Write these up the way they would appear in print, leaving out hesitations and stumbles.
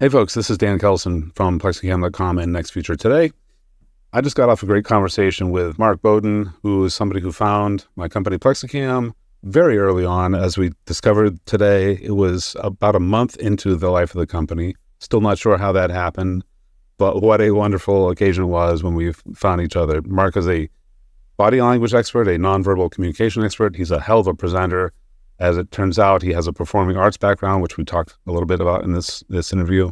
Hey folks, this is Dan Keldsen from PlexiCam.com and Next Future Today. I just got off a great conversation with Mark Bowden, who is somebody who found my company PlexiCam very early on. As we discovered today, it was about a month into the life of the company. Still not sure how that happened, but what a wonderful occasion it was when we found each other. Mark is a body language expert, a nonverbal communication expert. He's a hell of a presenter. As it turns out, he has a performing arts background, which we talked a little bit about in this interview.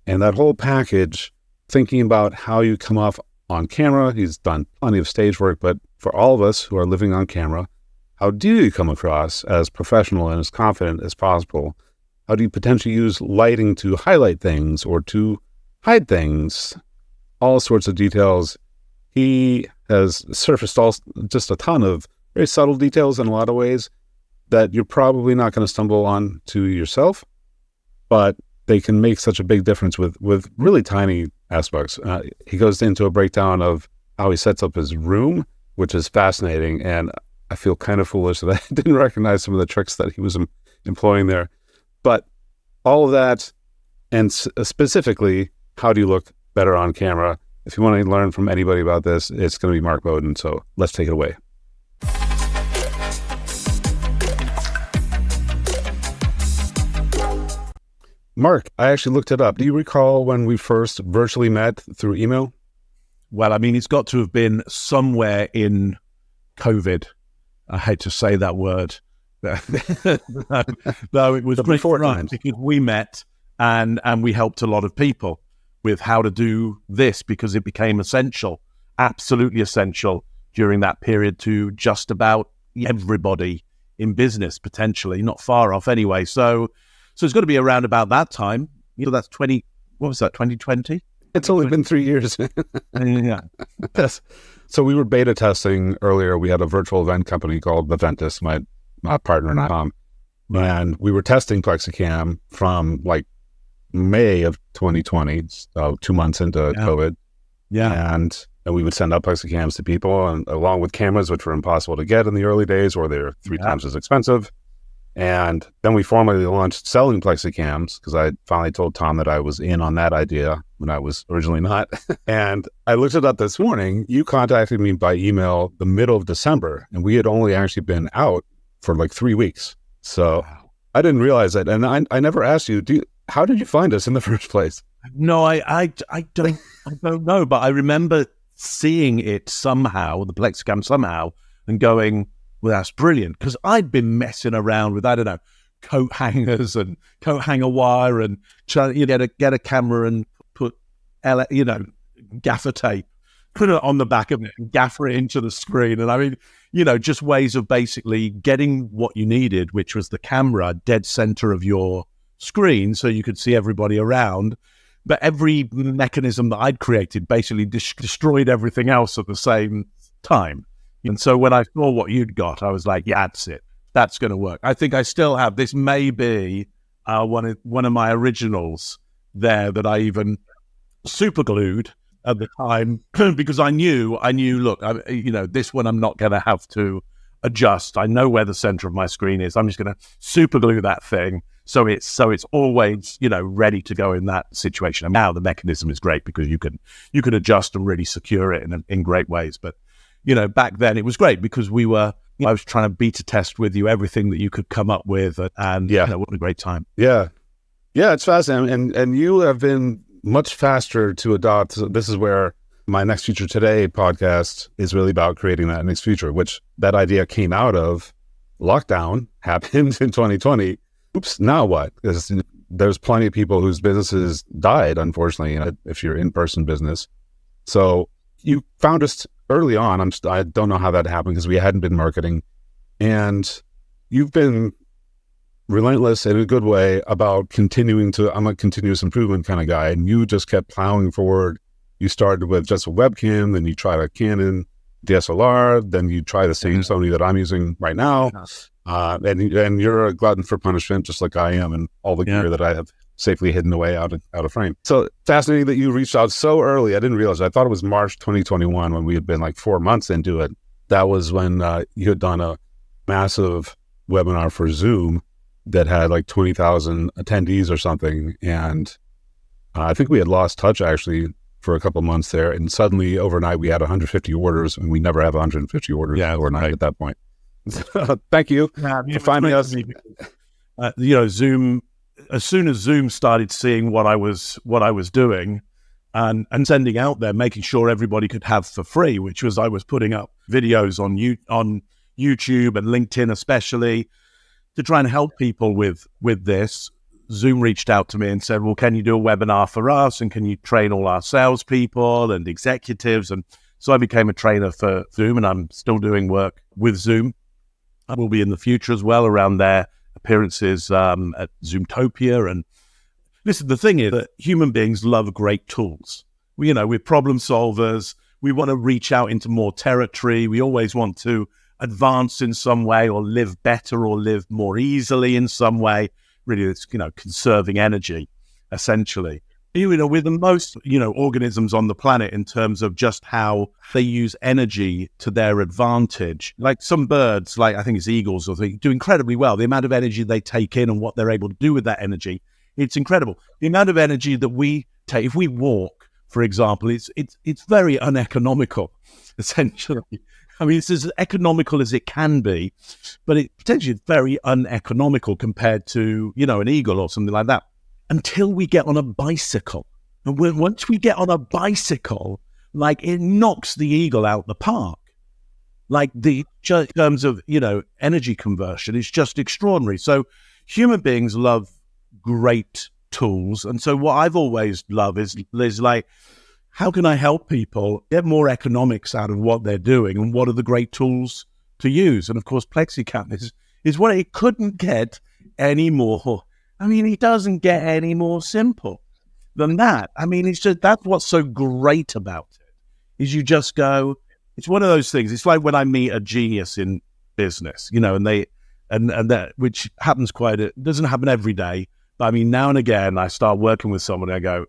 And that whole package, thinking about how you come off on camera, he's done plenty of stage work, but for all of us who are living on camera, how do you come across as professional and as confident as possible? How do you potentially use lighting to highlight things or to hide things? All sorts of details. He has surfaced just a ton of very subtle details in a lot of ways that you're probably not going to stumble on to yourself, but they can make such a big difference with really tiny aspects. He goes into a breakdown of how he sets up his room, which is fascinating, and I feel kind of foolish that I didn't recognize some of the tricks that he was employing there. But all of that, and specifically, how do you look better on camera? If you want to learn from anybody about this, it's going to be Mark Bowden, so let's take it away. Mark, I actually looked it up. Do you recall when we first virtually met through email? Well, I mean, it's got to have been somewhere in COVID. I hate to say that word. No, it was before right, because we met and we helped a lot of people with how to do this because it became essential, absolutely essential during that period to just about everybody in business, potentially, not far off anyway. So it's got to be around about that time. You know, that's 2020? It's only been 3 years. Yeah. Yes. So we were beta testing earlier. We had a virtual event company called Aventus, my partner and Tom. And we were testing PlexiCam from like May of 2020, so 2 months into COVID. Yeah. And we would send out PlexiCams to people, and along with cameras, which were impossible to get in the early days, or they're three times as expensive. And then we formally launched selling PlexiCams because I finally told Tom that I was in on that idea when I was originally not. And I looked it up this morning. You contacted me by email the middle of December, and we had only actually been out for like 3 weeks. So wow. I didn't realize that. And I never asked you, how did you find us in the first place? No, I don't know, but I remember seeing it somehow, the PlexiCam somehow, and going, well, that's brilliant, because I'd been messing around with, I don't know, coat hangers and coat hanger wire and trying to get a camera and put, gaffer tape, put it on the back of it and gaffer it into the screen. And I mean, just ways of basically getting what you needed, which was the camera dead center of your screen so you could see everybody around. But every mechanism that I'd created basically destroyed everything else at the same time. And so when I saw what you'd got, I was like, yeah, that's it. That's going to work. I think I still have. This may be one of my originals there that I even super glued at the time because I knew, look, this one I'm not going to have to adjust. I know where the center of my screen is. I'm just going to super glue that thing. So it's always, ready to go in that situation. And now the mechanism is great because you can adjust and really secure it in great ways. But back then it was great because I was trying to beta test with you everything that you could come up with, and what a great time. Yeah, it's fascinating, and you have been much faster to adopt. So this is where my Next Future Today podcast is really about creating that next future, which that idea came out of lockdown, happened in 2020. Oops, now what? Because there's plenty of people whose businesses died, unfortunately, if you're in-person business. So you found us early on. I don't know how that happened because we hadn't been marketing, and you've been relentless in a good way about I'm a continuous improvement kind of guy, and you just kept plowing forward. You started with just a webcam, then you tried a Canon DSLR, then you try the same Sony that I'm using right now. And you're a glutton for punishment, just like I am, and all the gear that I have safely hidden away out of frame. So fascinating that you reached out so early. I didn't realize. I thought it was March 2021 when we had been like 4 months into it. That was when you had done a massive webinar for Zoom that had like 20,000 attendees or something. And I think we had lost touch actually for a couple of months there, and suddenly overnight we had 150 orders, and we never have 150 orders overnight at that point. Thank you for finding us. Zoom. As soon as Zoom started seeing what I was doing, and sending out there, making sure everybody could have for free, which was I was putting up videos on YouTube and LinkedIn especially to try and help people with this. Zoom reached out to me and said, well, can you do a webinar for us? And can you train all our salespeople and executives? And so I became a trainer for Zoom, and I'm still doing work with Zoom. I will be in the future as well around their appearances at Zoomtopia. And listen, the thing is that human beings love great tools. We're problem solvers. We want to reach out into more territory. We always want to advance in some way, or live better, or live more easily in some way. Really, it's, conserving energy, essentially. We're the most, organisms on the planet in terms of just how they use energy to their advantage. Like some birds, like I think it's eagles, or they do incredibly well. The amount of energy they take in and what they're able to do with that energy, it's incredible. The amount of energy that we take, if we walk, for example, it's very uneconomical, essentially. I mean, it's as economical as it can be, but it potentially is very uneconomical compared to, an eagle or something like that, until we get on a bicycle. And once we get on a bicycle, like, it knocks the eagle out the park. Like, in terms of, energy conversion, it's just extraordinary. So human beings love great tools. And so what I've always loved is like, how can I help people get more economics out of what they're doing, and what are the great tools to use? And of course, PlexiCam is what it couldn't get any more. I mean, it doesn't get any more simple than that. I mean, it's just, that's what's so great about it, is you just go, it's one of those things. It's like when I meet a genius in business, and that, which happens doesn't happen every day. But I mean, now and again, I start working with someone and I go,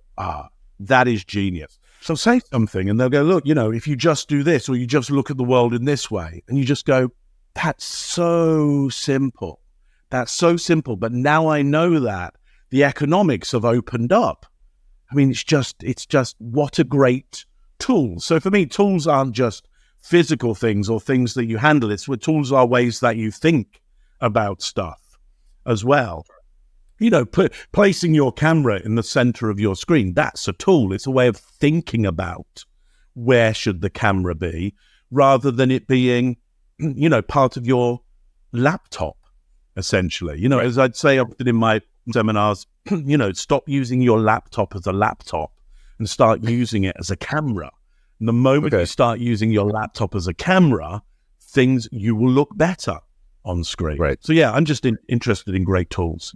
that is genius. So say something and they'll go, look, if you just do this, or you just look at the world in this way, and you just go, that's so simple. That's so simple. But now I know that the economics have opened up. I mean, it's just what a great tool. So for me, tools aren't just physical things or things that you handle. It's what tools are, ways that you think about stuff as well. Placing your camera in the center of your screen, that's a tool. It's a way of thinking about where should the camera be, rather than it being, part of your laptop, essentially. Right. As I'd say often in my seminars, stop using your laptop as a laptop and start using it as a camera. And the moment you start using your laptop as a camera, you will look better on screen. Right. So yeah, I'm just interested in great tools,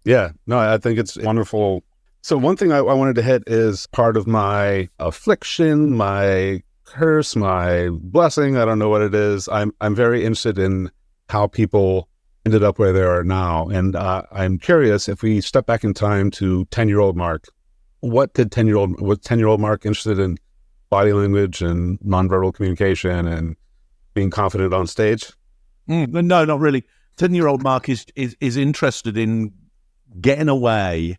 Yeah, no, I think it's wonderful. So one thing I wanted to hit is part of my affliction, my curse, my blessing. I don't know what it is. I'm very interested in how people ended up where they are now. And I'm curious, if we step back in time to 10-year-old Mark, was 10-year-old Mark interested in body language and nonverbal communication and being confident on stage? No, not really. 10-year-old Mark is interested in getting away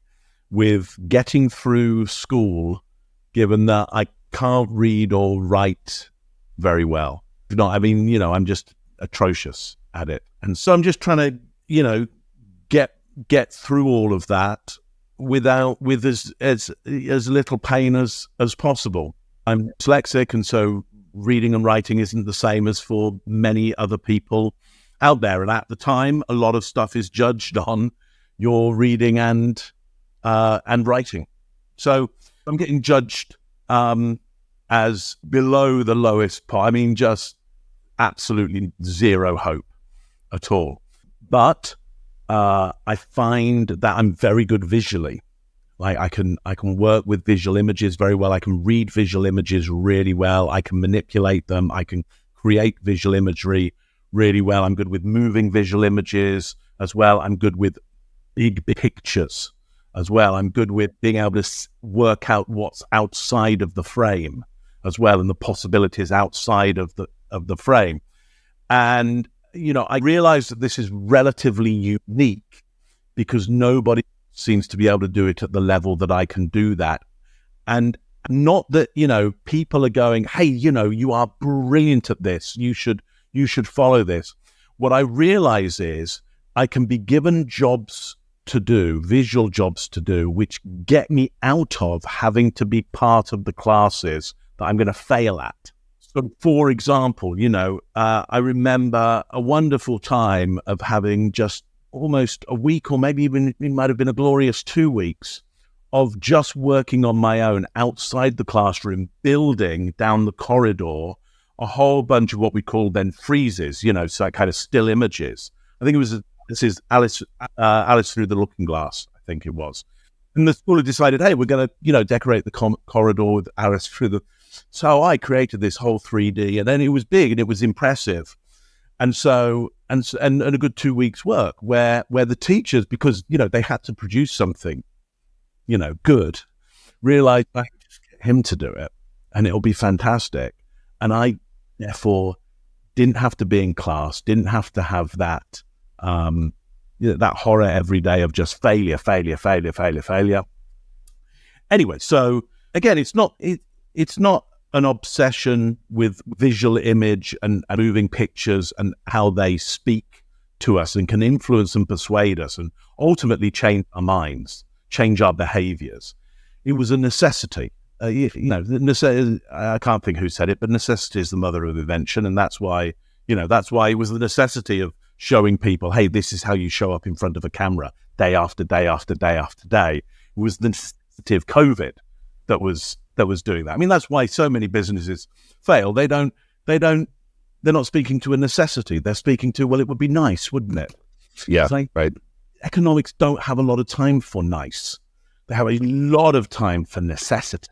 with getting through school, given that I can't read or write very well. I'm just atrocious at it. And so I'm just trying to, get through all of that with as little pain as possible. I'm dyslexic, and so reading and writing isn't the same as for many other people out there. And at the time, a lot of stuff is judged on your reading and writing. So I'm getting judged as below the lowest part. I mean, just absolutely zero hope at all. But I find that I'm very good visually. Like I can work with visual images very well. I can read visual images really well. I can manipulate them. I can create visual imagery really well. I'm good with moving visual images as well. I'm good with big pictures as well. I'm good with being able to work out what's outside of the frame as well, and the possibilities outside of the frame. And I realized that this is relatively unique because nobody seems to be able to do it at the level that I can do that. And not that, people are going, hey, you are brilliant at this. You should follow this. What I realize is I can be given jobs to do, visual jobs to do, which get me out of having to be part of the classes that I'm going to fail at. So, for example, I remember a wonderful time of having just almost a week, or maybe even it might have been a glorious 2 weeks, of just working on my own outside the classroom, building down the corridor a whole bunch of what we call then freezes, so kind of still images. I think it was, this is Alice Through the Looking Glass, I think it was. And the school had decided, hey, we're going to, decorate the corridor with Alice Through the... So I created this whole 3D, and then it was big and it was impressive. And so, and a good 2 weeks work where the teachers, because, they had to produce something, good, realized I could just get him to do it and it'll be fantastic. And I, therefore, didn't have to be in class, didn't have to have that, that horror every day of just failure. Anyway, so again, it's not an obsession with visual image and moving pictures and how they speak to us and can influence and persuade us and ultimately change our minds, change our behaviors. It was a necessity. I can't think who said it, but necessity is the mother of invention. And that's why it was the necessity of showing people, hey, this is how you show up in front of a camera day after day after day after day. It was the necessity of COVID that was doing that. I mean, that's why so many businesses fail. They're not speaking to a necessity. They're speaking to, well, it would be nice, wouldn't it? Yeah, right. Economics don't have a lot of time for nice. They have a lot of time for necessity.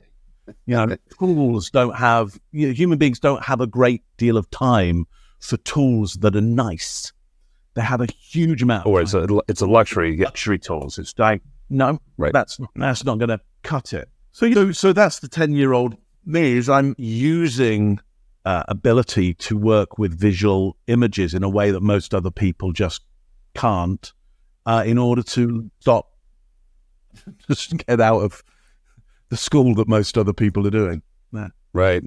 Tools don't have, human beings don't have a great deal of time for tools that are nice. They have a huge amount of time. It's a luxury. Luxury tools. It's like, no, right. That's not going to cut it. So that's the 10-year-old me, is I'm using ability to work with visual images in a way that most other people just can't, in order to just get out of the school that most other people are doing. Yeah. Right.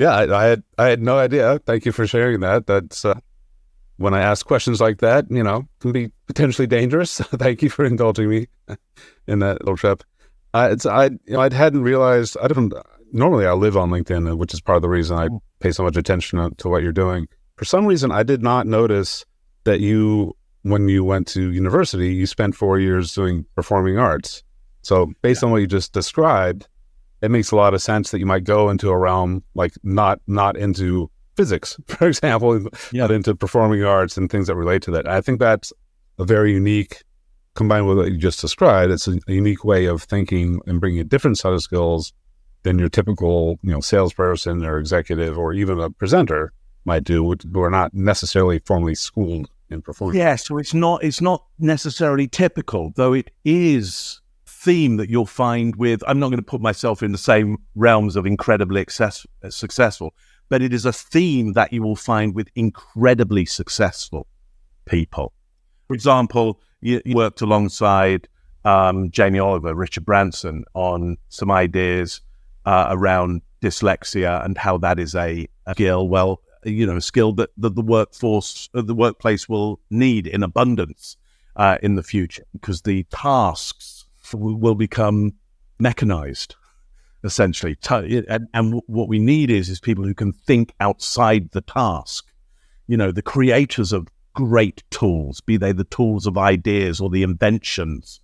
Yeah, I had no idea. Thank you for sharing that. That's when I ask questions like that, can be potentially dangerous. Thank you for indulging me in that little trip. I hadn't realized. Normally I live on LinkedIn, which is part of the reason I pay so much attention to what you're doing. For some reason, I did not notice that when you went to university, you spent 4 years doing performing arts. So based on what you just described, it makes a lot of sense that you might go into a realm like not into physics, for example, but into performing arts and things that relate to that. And I think that's a very unique, combined with what you just described, it's a unique way of thinking and bringing a different set of skills than your typical, salesperson or executive or even a presenter might do, who are not necessarily formally schooled in performance. Yeah, so it's not necessarily typical, though it is theme that you'll find with, I'm not going to put myself in the same realms of incredibly successful, but it is a theme that you will find with incredibly successful people. For example, you worked alongside Jamie Oliver, Richard Branson, on some ideas around dyslexia and how that is a skill. Well, a skill that the workplace will need in abundance in the future, because the tasks will become mechanized, essentially. And what we need is people who can think outside the task. The creators of great tools, be they the tools of ideas or the inventions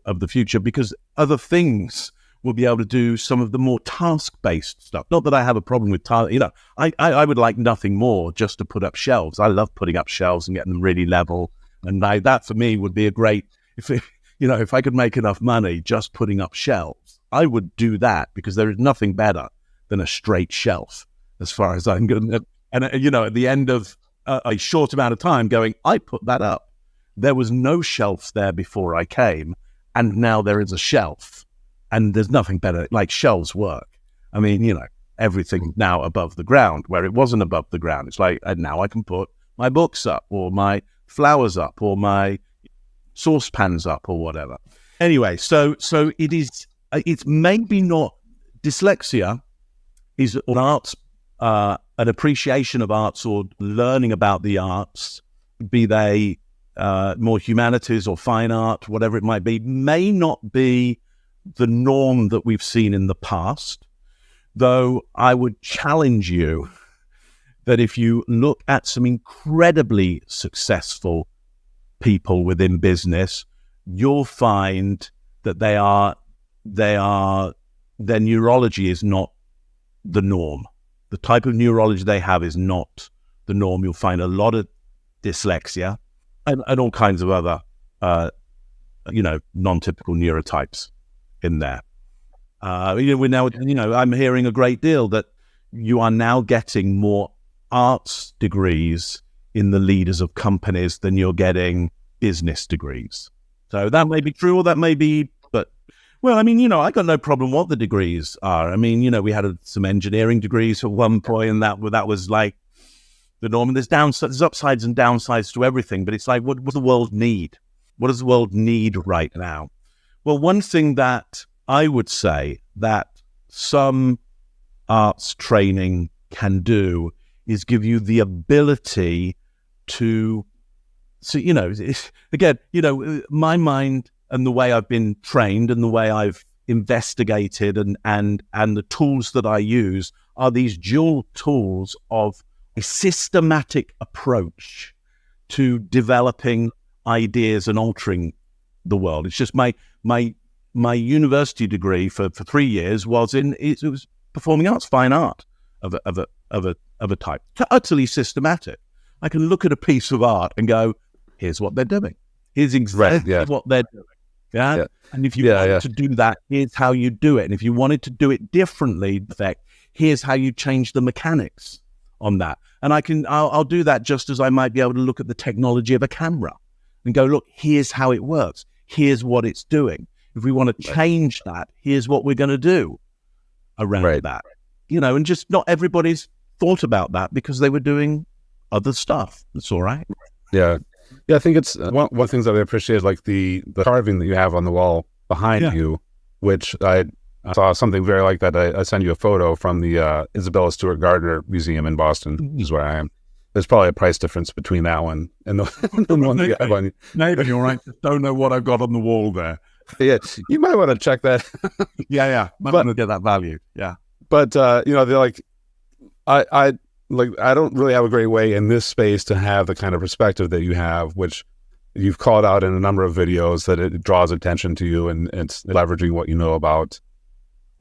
of the future, because other things will be able to do some of the more task-based stuff. Not that I have a problem with task. I would like nothing more just to put up shelves. I love putting up shelves and getting them really level. And that for me would be a great, if I could make enough money just putting up shelves, I would do that, because there is nothing better than a straight shelf as far as I'm going. And, at the end of a short amount of time going, I put that up. There was no shelf there before I came, and now there is a shelf. And there's nothing better, like shelves work. I mean, everything now above the ground, where it wasn't above the ground. It's like, and now I can put my books up, or my flowers up, or my saucepans up, or whatever. Anyway, so it is. It's maybe not dyslexia is an arts, an appreciation of arts or learning about the arts, be they more humanities or fine art, whatever it might be, may not be the norm that we've seen in the past. Though I would challenge you that if you look at some incredibly successful people within business, you'll find that their neurology is not the norm. The type of neurology they have is not the norm. You'll find a lot of dyslexia and all kinds of other, non-typical neurotypes in there. We're now, I'm hearing a great deal that you are now getting more arts degrees in the leaders of companies than you're getting business degrees. So that may be true or that may be, but, well, I mean, I got no problem what the degrees are. I mean, we had some engineering degrees at one point, and that was like the norm. And there's upsides and downsides to everything, but it's like, what does the world need? What does the world need right now? Well, one thing that I would say that some arts training can do is give you the ability to, my mind and the way I've been trained and the way I've investigated and the tools that I use are these dual tools of a systematic approach to developing ideas and altering the world. It's just my university degree for 3 years was it was performing arts, fine art of a type, utterly systematic. I can look at a piece of art and go, here's what they're doing. Here's exactly what they're doing. Yeah? And if you want to do that, here's how you do it. And if you wanted to do it differently, in fact, here's how you change the mechanics on that. And I'll do that just as I might be able to look at the technology of a camera and go, look, here's how it works. Here's what it's doing. If we want to change that, here's what we're going to do around that. And just not everybody's thought about that because they were doing other stuff. That's all right. Yeah. I think it's one of the things that I appreciate is like the carving that you have on the wall behind you, which I saw something very like that. I sent you a photo from the Isabella Stewart Gardner Museum in Boston, is where I am. There's probably a price difference between that one and the one that you have on you. Maybe you're right. Just don't know what I've got on the wall there. Yeah, you might want to check that. Might want to get that value. Yeah. But they're like, I don't really have a great way in this space to have the kind of perspective that you have, which you've called out in a number of videos that it draws attention to you and it's leveraging what you know about.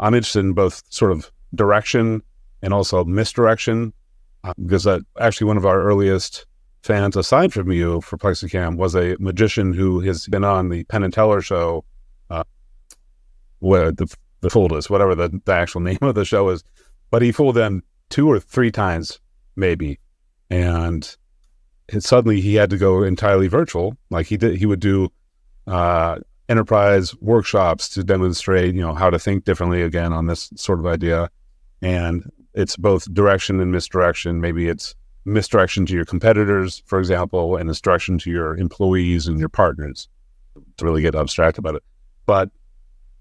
I'm interested in both sort of direction and also misdirection, because actually one of our earliest fans, aside from you for PlexiCam, was a magician who has been on the Penn and Teller show, where the fooled us, whatever the actual name of the show is, but he fooled them 2 or 3 times, maybe. And suddenly he had to go entirely virtual. Like he would do enterprise workshops to demonstrate, how to think differently again on this sort of idea. And it's both direction and misdirection. Maybe it's misdirection to your competitors, for example, and misdirection to your employees and your partners, to really get abstract about it. But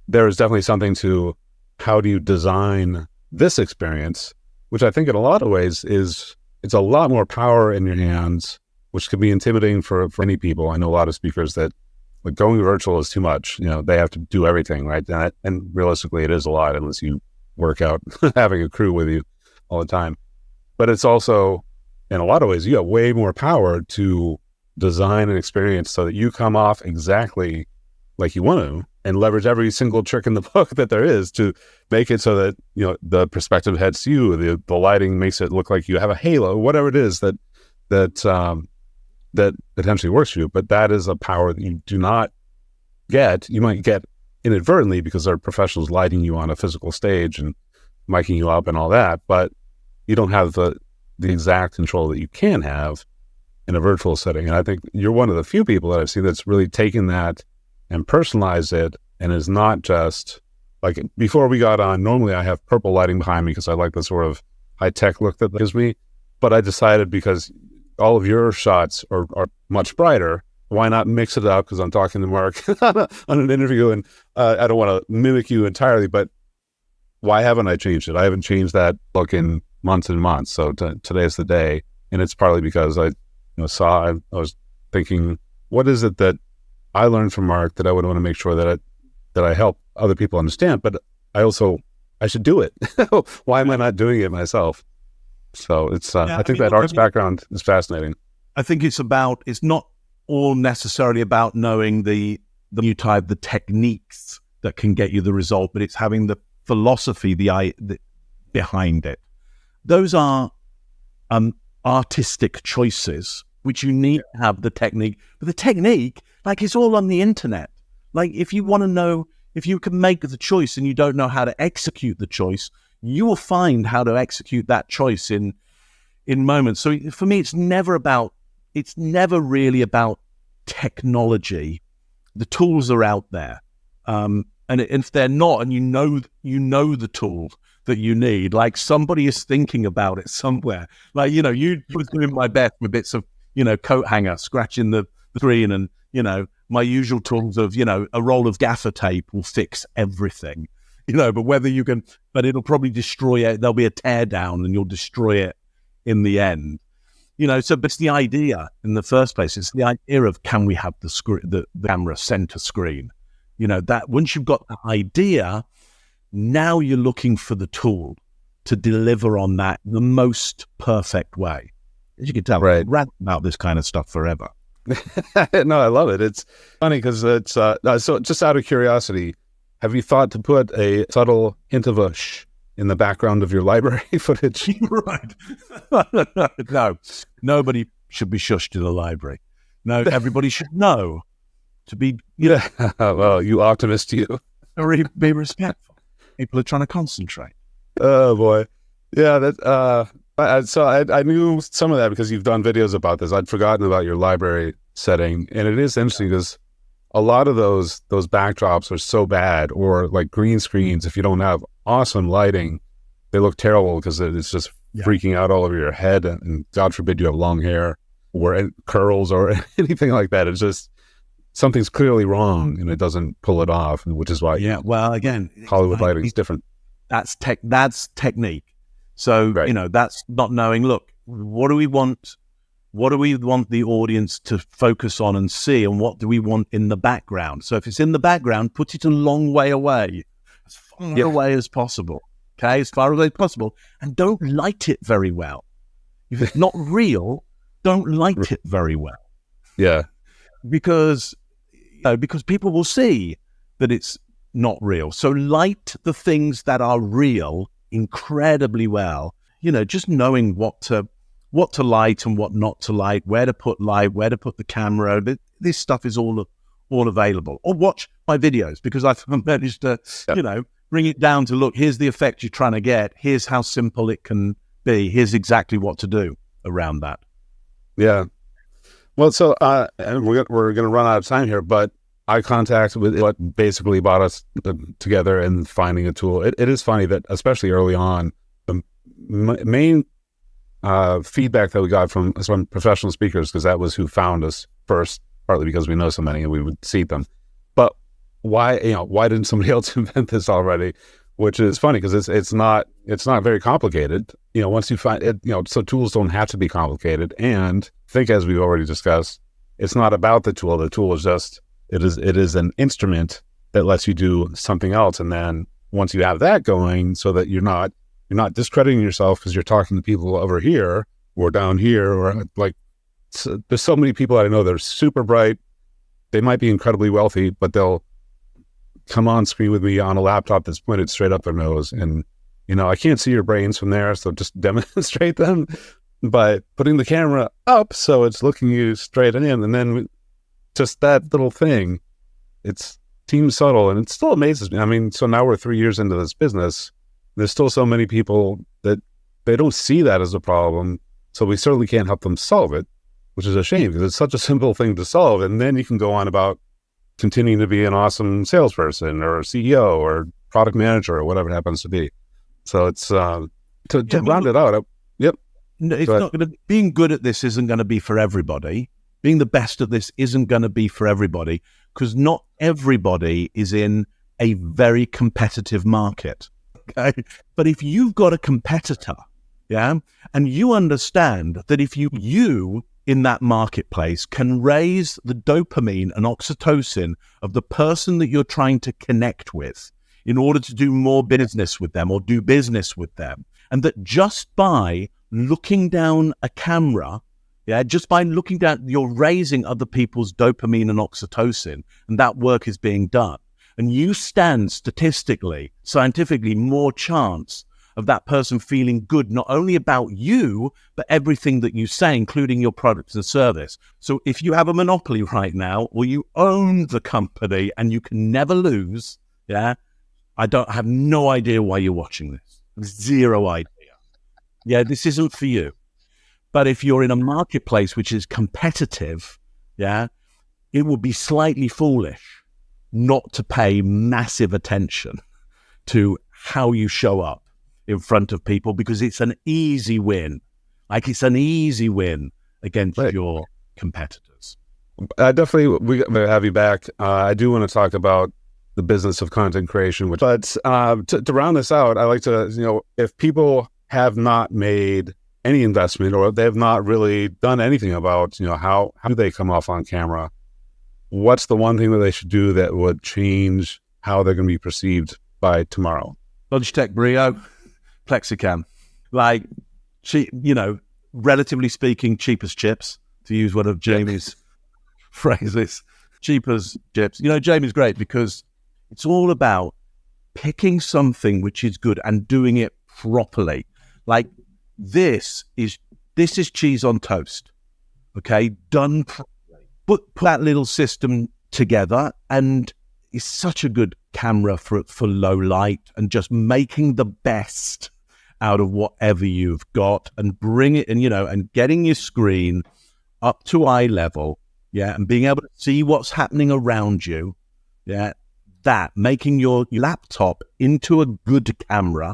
there is definitely something to how do you design this experience, which I think in a lot of ways it's a lot more power in your hands, which can be intimidating for many people. I know a lot of speakers that like going virtual is too much. They have to do everything, right? And realistically, it is a lot unless you work out having a crew with you all the time. But it's also, in a lot of ways, you have way more power to design an experience so that you come off exactly like you want to, and leverage every single trick in the book that there is to make it so that, the perspective heads to you, the lighting makes it look like you have a halo, whatever it is that potentially works for you. But that is a power that you do not get. You might get inadvertently because there are professionals lighting you on a physical stage and miking you up and all that, but you don't have the exact control that you can have in a virtual setting. And I think you're one of the few people that I've seen that's really taken that and personalize it, and is not just like before we got on. Normally I have purple lighting behind me because I like the sort of high-tech look that gives me, but I decided because all of your shots are much brighter why not mix it up? Because I'm talking to Mark on an interview, and I don't want to mimic you entirely, but why haven't I changed it? I haven't changed that look in months and months. So today's the day, and it's partly because I was thinking, what is it that I learned from Mark that I would want to make sure that I help other people understand, but I should do it. Why am I not doing it myself? So it's I think that art's background is fascinating. I think it's not all necessarily about knowing the new type, the techniques that can get you the result, but it's having the philosophy behind it. Those are artistic choices, which you need to have the technique. But the technique, like, it's all on the internet. Like, if you want to know, if you can make the choice and you don't know how to execute the choice, you will find how to execute that choice in moments. So for me, it's never really about technology. The tools are out there. And if they're not, and you know the tool that you need, like somebody is thinking about it somewhere. Like, you was doing my best with bits of, coat hanger, scratching the screen, and, my usual tools of, a roll of gaffer tape will fix everything, but but it'll probably destroy it. There'll be a tear down and you'll destroy it in the end. But it's the idea in the first place. It's the idea of, can we have the camera center screen? That once you've got the idea, now you're looking for the tool to deliver on that the most perfect way. As you can tell, right. I rant about this kind of stuff forever. No, I love it. It's funny because it's so just out of curiosity, have you thought to put a subtle hint of a shh in the background of your library footage? Right. No, nobody should be shushed in a library. No, everybody should know to be, well, you optimist, you. Be respectful. People are trying to concentrate. Oh, boy. Yeah, I knew some of that because you've done videos about this. I'd forgotten about your library setting, and it is interesting because a lot of those backdrops are so bad, or like green screens, if you don't have awesome lighting, they look terrible because it's just freaking out all over your head, and God forbid you have long hair or curls or anything like that. It's just something's clearly wrong, and it doesn't pull it off, which is why well, again, Hollywood lighting is different. That's technique. So, right. That's not knowing, look, what do we want? What do we want the audience to focus on and see? And what do we want in the background? So if it's in the background, put it a long way away, as far away as possible. Okay, as far away as possible. And don't light it very well. If it's not real, don't light it very well. Yeah. Because people will see that it's not real. So light the things that are real incredibly well. Just knowing what to light and what not to light, where to put light, where to put the camera. This stuff is all available. Or watch my videos, because I've managed to, bring it down to, look, here's the effect you're trying to get. Here's how simple it can be. Here's exactly what to do around that. Yeah. Well, so and we're going to run out of time here, but eye contact with what basically brought us together and finding a tool. It is funny that, especially early on, the main feedback that we got from professional speakers, because that was who found us first, partly because we know so many and we would see them. But why didn't somebody else invent this already? Which is funny because it's not very complicated. Once you find it, so tools don't have to be complicated. And I think, as we've already discussed, it's not about the tool. The tool is just, it is an instrument that lets you do something else. And then once you have that going, so that you're not discrediting yourself because you're talking to people over here or down here, or there's so many people that I know that are super bright. They might be incredibly wealthy, but they'll come on screen with me on a laptop that's pointed straight up their nose. And, I can't see your brains from there. So just demonstrate them by putting the camera up so it's looking you straight in. And then just that little thing, it seems subtle, and it still amazes me. I mean, so now we're 3 years into this business. There's still so many people that they don't see that as a problem. So we certainly can't help them solve it, which is a shame, because it's such a simple thing to solve. And then you can go on about continuing to be an awesome salesperson or CEO or product manager or whatever it happens to be. So it's to round it out. Yep. No, it's not going to. Being good at this isn't going to be for everybody. being the best at this isn't going to be for everybody, because not everybody is in a very competitive market. Okay? But if you've got a competitor, yeah, and you understand that if you in that marketplace can raise the dopamine and oxytocin of the person that you're trying to connect with in order to do more business with them or do business with them, and that just by looking down a camera, yeah, just by looking down, you're raising other people's dopamine and oxytocin, and that work is being done. And you stand statistically, scientifically, more chance of that person feeling good, not only about you, but everything that you say, including your products and service. So if you have a monopoly right now, or you own the company and you can never lose, yeah, I have no idea why you're watching this. Zero idea. Yeah, this isn't for you. But if you're in a marketplace which is competitive, yeah, it would be slightly foolish not to pay massive attention to how you show up in front of people, because it's an easy win. Like, it's an easy win against your competitors. Definitely, we're going to have you back. I do want to talk about the business of content creation, but to round this out, I like to, if people have not made any investment, or they have not really done anything about, how do they come off on camera? What's the one thing that they should do that would change how they're going to be perceived by tomorrow? Logitech Brio, PlexiCam. Like, relatively speaking, cheap as chips, to use one of Jamie's phrases. Cheap as chips. Jamie's great because it's all about picking something which is good and doing it properly. Like, this is cheese on toast, okay? Done properly. Put that little system together, and it's such a good camera for low light, and just making the best out of whatever you've got, and bring it, and getting your screen up to eye level, yeah, and being able to see what's happening around you, yeah, that, making your laptop into a good camera,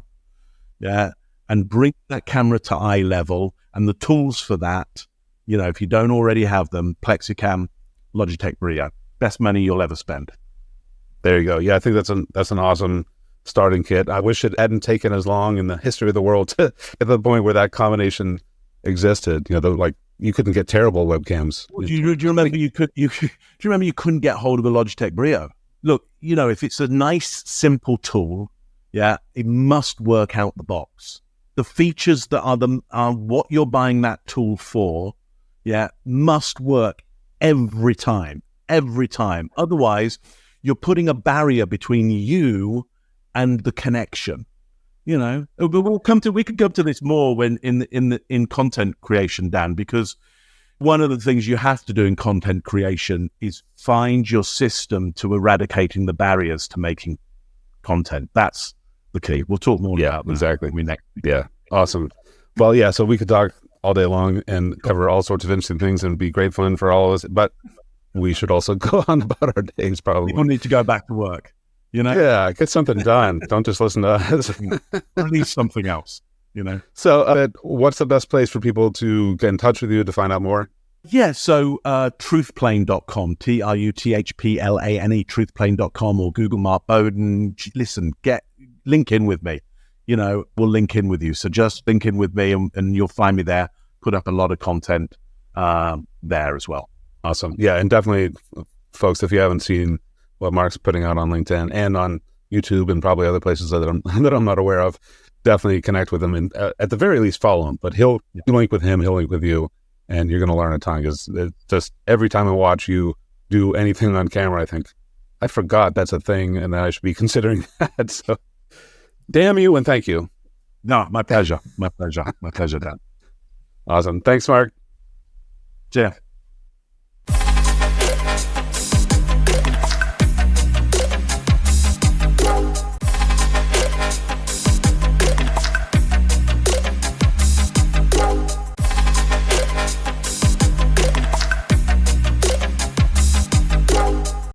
yeah, and bring that camera to eye level, and the tools for that, if you don't already have them, PlexiCam, Logitech Brio, best money you'll ever spend. There you go. Yeah, I think that's an awesome starting kit. I wish it hadn't taken as long in the history of the world to get to the point where that combination existed. You couldn't get terrible webcams. Do you remember you couldn't get hold of a Logitech Brio? Look, if it's a nice, simple tool, yeah, it must work out the box. The features that are what you're buying that tool for, yeah, must work every time. Otherwise, you're putting a barrier between you and the connection. We could come to this more when in content creation, Dan, because one of the things you have to do in content creation is find your system to eradicating the barriers to making content. That's the key. We'll talk more about that. Exactly. Yeah. Awesome. Well, yeah, so we could talk all day long and cover all sorts of interesting things, and be great fun for all of us, but we should also go on about our days, probably. People need to go back to work, Yeah, get something done. Don't just listen to us. Or at least something else, So what's the best place for people to get in touch with you to find out more? Yeah, so truthplane.com, TRUTHPLANE, truthplane.com, or Google Mark Bowden. Listen, link in with me. We'll link in with you. So just link in with me, and you'll find me there. Put up a lot of content there as well. Awesome. Yeah, and definitely, folks, if you haven't seen what Mark's putting out on LinkedIn and on YouTube and probably other places that I'm not aware of, definitely connect with him, and at the very least follow him. But he'll link with him, he'll link with you, and you're going to learn a ton, because just every time I watch you do anything on camera, I think, I forgot that's a thing and that I should be considering that. So damn you, and thank you. No, my pleasure. My pleasure, Dan. Awesome. Thanks, Mark. Yeah.